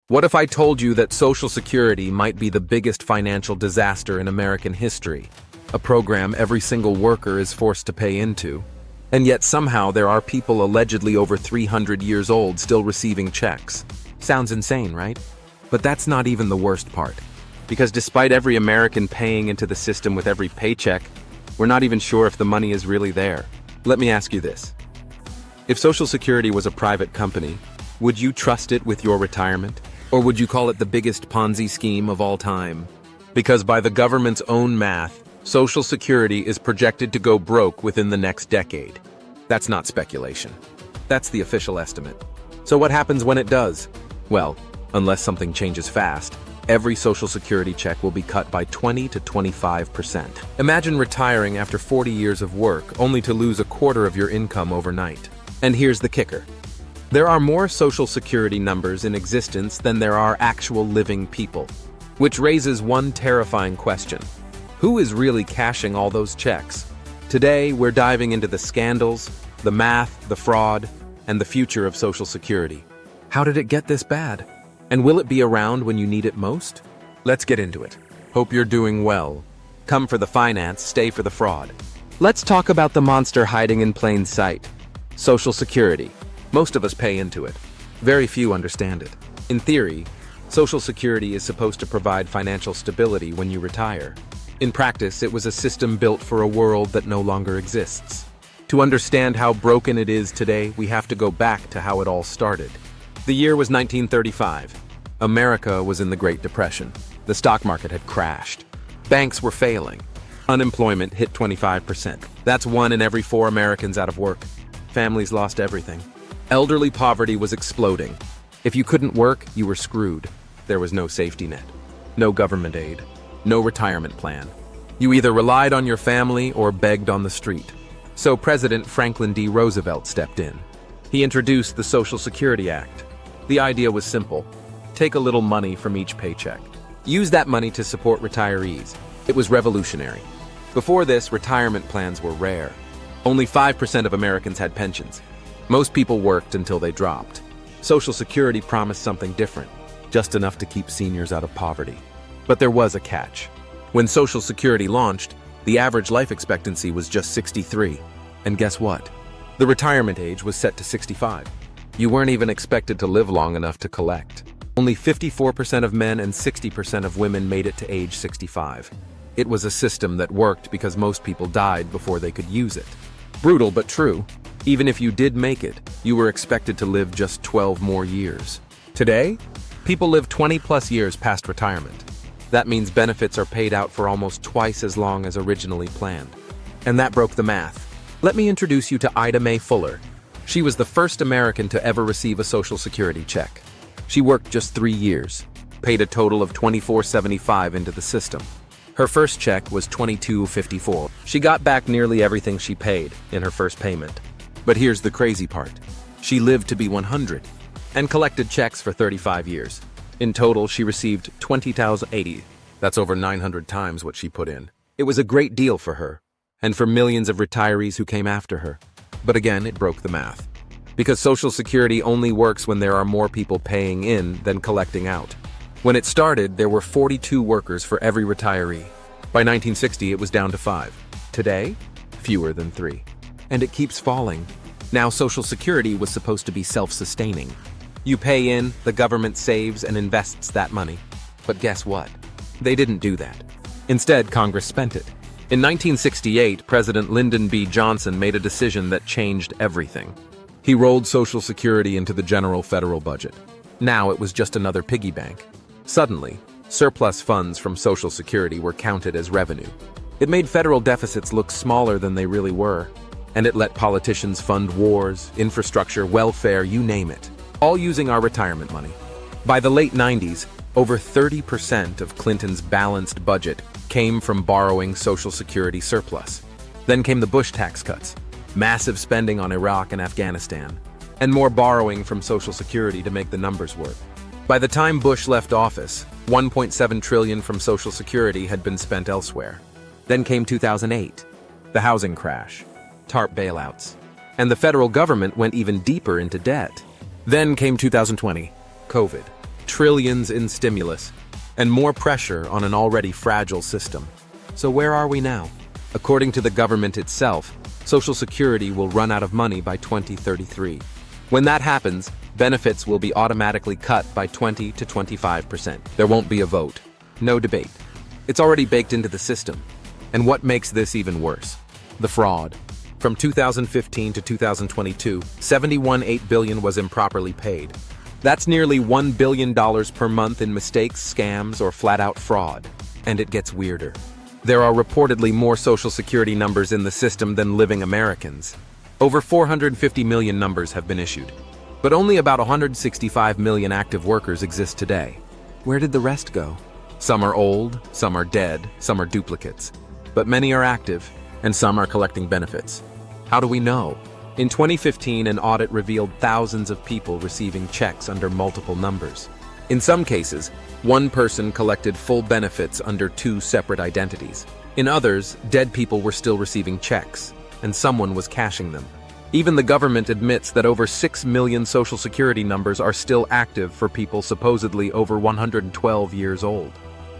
What if I told you that Social Security might be the biggest financial disaster in American history? A program every single worker is forced to pay into. And yet somehow there are people allegedly over 300 years old still receiving checks. Sounds insane, right? But that's not even the worst part. Because despite every American paying into the system with every paycheck, we're not even sure if the money is really there. Let me ask you this. If Social Security was a private company, would you trust it with your retirement? Or would you call it the biggest Ponzi scheme of all time? Because by the government's own math, Social Security is projected to go broke within the next decade. That's not speculation. That's the official estimate. So what happens when it does? Well, unless something changes fast, every Social Security check will be cut by 20 to 25%. Imagine retiring after 40 years of work only to lose a quarter of your income overnight. And here's the kicker. There are more Social Security numbers in existence than there are actual living people. Which raises one terrifying question. Who is really cashing all those checks? Today, we're diving into the scandals, the math, the fraud, and the future of Social Security. How did it get this bad? And will it be around when you need it most? Let's get into it. Hope you're doing well. Come for the finance, stay for the fraud. Let's talk about the monster hiding in plain sight. Social Security. Most of us pay into it. Very few understand it. In theory, Social Security is supposed to provide financial stability when you retire. In practice, it was a system built for a world that no longer exists. To understand how broken it is today, we have to go back to how it all started. The year was 1935. America was in the Great Depression. The stock market had crashed. Banks were failing. Unemployment hit 25%. That's 1 in every 4 Americans out of work. Families lost everything. Elderly poverty was exploding. If you couldn't work, you were screwed. There was no safety net, no government aid, no retirement plan. You either relied on your family or begged on the street. So President Franklin D. Roosevelt stepped in. He introduced the Social Security Act. The idea was simple. Take a little money from each paycheck. Use that money to support retirees. It was revolutionary. Before this, retirement plans were rare. Only 5% of Americans had pensions. Most people worked until they dropped. Social Security promised something different, just enough to keep seniors out of poverty. But there was a catch. When Social Security launched, the average life expectancy was just 63. And guess what? The retirement age was set to 65. You weren't even expected to live long enough to collect. Only 54% of men and 60% of women made it to age 65. It was a system that worked because most people died before they could use it. Brutal but true. Even if you did make it, you were expected to live just 12 more years. Today, people live 20+ years past retirement. That means benefits are paid out for almost twice as long as originally planned. And that broke the math. Let me introduce you to Ida Mae Fuller. She was the first American to ever receive a Social Security check. She worked just 3 years, paid a total of $24.75 into the system. Her first check was $22.54. She got back nearly everything she paid in her first payment. But here's the crazy part. She lived to be 100 and collected checks for 35 years. In total, she received $20,080. That's over 900 times what she put in. It was a great deal for her, and for millions of retirees who came after her. But again, it broke the math. Because Social Security only works when there are more people paying in than collecting out. When it started, there were 42 workers for every retiree. By 1960, it was down to 5. Today, fewer than 3. And it keeps falling. Now Social Security was supposed to be self-sustaining. You pay in, the government saves and invests that money. But guess what? They didn't do that. Instead, Congress spent it. In 1968, President Lyndon B. Johnson made a decision that changed everything. He rolled Social Security into the general federal budget. Now it was just another piggy bank. Suddenly, surplus funds from Social Security were counted as revenue. It made federal deficits look smaller than they really were. And it let politicians fund wars, infrastructure, welfare, you name it, all using our retirement money. By the late 90s, over 30% of Clinton's balanced budget came from borrowing Social Security surplus. Then came the Bush tax cuts, massive spending on Iraq and Afghanistan, and more borrowing from Social Security to make the numbers work. By the time Bush left office, $1.7 trillion from Social Security had been spent elsewhere. Then came 2008, the housing crash, TARP bailouts, and the federal government went even deeper into debt. Then came 2020, COVID. trillions in stimulus, and more pressure on an already fragile system. So where are we now? According to the government itself, Social Security will run out of money by 2033. When that happens, benefits will be automatically cut by 20 to 25%. There won't be a vote. No debate. It's already baked into the system. And what makes this even worse? The fraud. From 2015 to 2022, $71.8 billion was improperly paid. That's nearly $1 billion per month in mistakes, scams, or flat-out fraud. And it gets weirder. There are reportedly more Social Security numbers in the system than living Americans. Over 450 million numbers have been issued. But only about 165 million active workers exist today. Where did the rest go? Some are old, some are dead, some are duplicates. But many are active, and some are collecting benefits. How do we know? In 2015, an audit revealed thousands of people receiving checks under multiple numbers. In some cases, one person collected full benefits under two separate identities. In others, dead people were still receiving checks, and someone was cashing them. Even the government admits that over 6 million Social Security numbers are still active for people supposedly over 112 years old.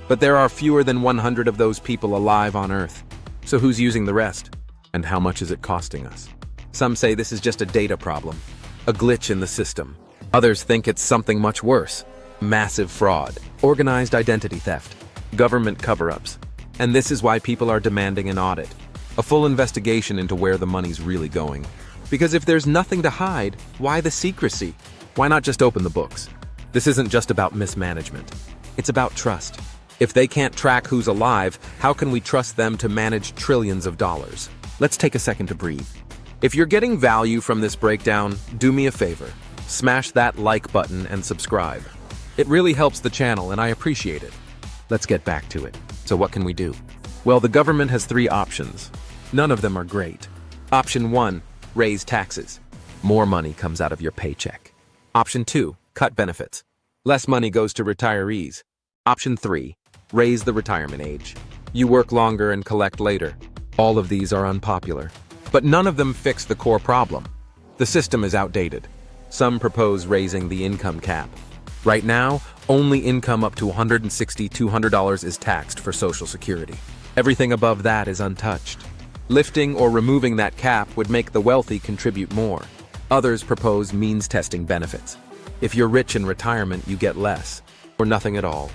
But there are fewer than 100 of those people alive on Earth. So who's using the rest? And how much is it costing us? Some say this is just a data problem, a glitch in the system. Others think it's something much worse: massive fraud, organized identity theft, government cover-ups. And this is why people are demanding an audit, a full investigation into where the money's really going. Because if there's nothing to hide, why the secrecy? Why not just open the books? This isn't just about mismanagement. It's about trust. If they can't track who's alive, how can we trust them to manage trillions of dollars? Let's take a second to breathe. If you're getting value from this breakdown, do me a favor. Smash that like button and subscribe. It really helps the channel and I appreciate it. Let's get back to it. So what can we do? Well, the government has 3 options. None of them are great. Option 1, raise taxes. More money comes out of your paycheck. Option 2, cut benefits. Less money goes to retirees. Option 3, raise the retirement age. You work longer and collect later. All of these are unpopular. But none of them fix the core problem. The system is outdated. Some propose raising the income cap. Right now, only income up to $160–200 is taxed for Social Security. Everything above that is untouched. Lifting or removing that cap would make the wealthy contribute more. Others propose means-testing benefits. If you're rich in retirement, you get less, or nothing at all.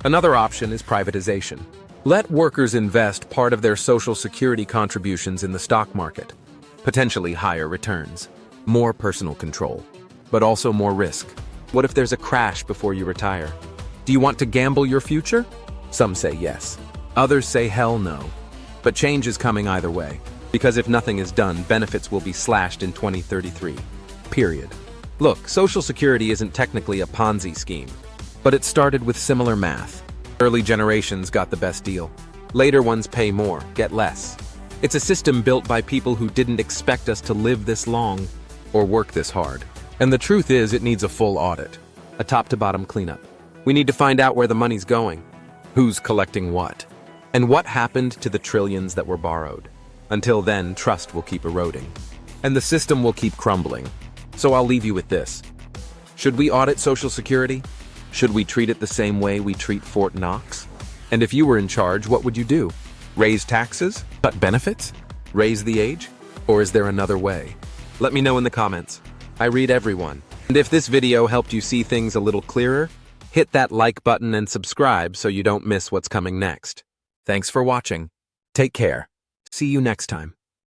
Another option is privatization. Let workers invest part of their Social Security contributions in the stock market. Potentially higher returns. More personal control. But also more risk. What if there's a crash before you retire? Do you want to gamble your future? Some say yes. Others say hell no. But change is coming either way. Because if nothing is done, benefits will be slashed in 2033. Period. Look, Social Security isn't technically a Ponzi scheme. But it started with similar math. Early generations got the best deal. Later ones pay more, get less. It's a system built by people who didn't expect us to live this long or work this hard. And the truth is, it needs a full audit, a top-to-bottom cleanup. We need to find out where the money's going, who's collecting what, and what happened to the trillions that were borrowed. Until then, trust will keep eroding, and the system will keep crumbling. So I'll leave you with this. Should we audit Social Security? Should we treat it the same way we treat Fort Knox? And if you were in charge, what would you do? Raise taxes? Cut benefits? Raise the age? Or is there another way? Let me know in the comments. I read everyone. And if this video helped you see things a little clearer, hit that like button and subscribe so you don't miss what's coming next. Thanks for watching. Take care. See you next time.